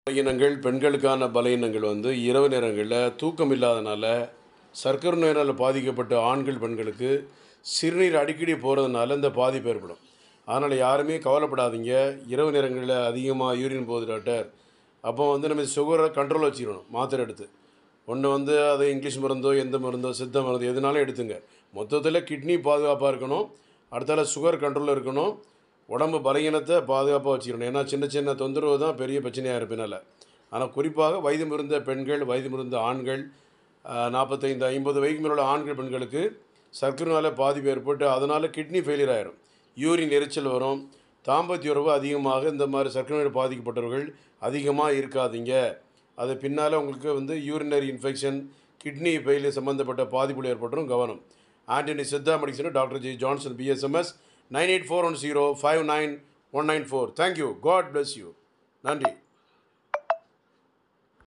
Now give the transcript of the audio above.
பலகீனங்கள் பெண்களுக்கான பலகீனங்கள் இரவு நேரங்களில் தூக்கம் இல்லாதனால சர்க்கரை நோயினால் பாதிக்கப்பட்ட ஆண்கள் பெண்களுக்கு சிறுநீர் அடிக்கடி போகிறதுனால இந்த பாதிப்பு ஏற்படும். அதனால் யாருமே கவலைப்படாதீங்க. இரவு நேரங்களில் அதிகமாக யூரின் போகுது டாக்டர், அப்போ நம்ம சுகரை கண்ட்ரோல் வச்சுக்கணும். மாத்திரை எடுத்து ஒன்று அது இங்கிலீஷ் மருந்தோ எந்த மருந்தோ சித்த மருந்து எதுனாலும் எடுத்துங்க. மொத்தத்தில் கிட்னி பாதுகாப்பாக இருக்கணும், அடுத்தால சுகர் கண்ட்ரோலில் இருக்கணும், உடம்பு பலகீனத்தை பாதுகாப்பாக வச்சுக்கணும். ஏன்னா சின்ன சின்ன தொந்தரவு தான் பெரிய பிரச்சனையாக இருப்பினால. ஆனால் குறிப்பாக வயது முதிர்ந்த பெண்கள், வயது முதிர்ந்த ஆண்கள், 45 50 வயதுக்கு மேலே உள்ள ஆண்கள் பெண்களுக்கு சர்க்கரைனால பாதிப்பு ஏற்பட்டு அதனால் கிட்னி ஃபெயிலியர் ஆகிடும், யூரின் எரிச்சல் வரும், தாம்பத்திய உறவு அதிகமாக. இந்த மாதிரி சர்க்கரை நோயில் பாதிக்கப்பட்டவர்கள் அதிகமாக இருக்காதீங்க. அது பின்னால் உங்களுக்கு யூரினரி இன்ஃபெக்ஷன், கிட்னி ஃபெயிலியர் சம்மந்தப்பட்ட பாதிப்புகள் ஏற்பட்டுரும். கவனம். Antony siddha medicine, doctor G Johnson, BSMS 9841059194. Thank you. God bless you. நன்றி.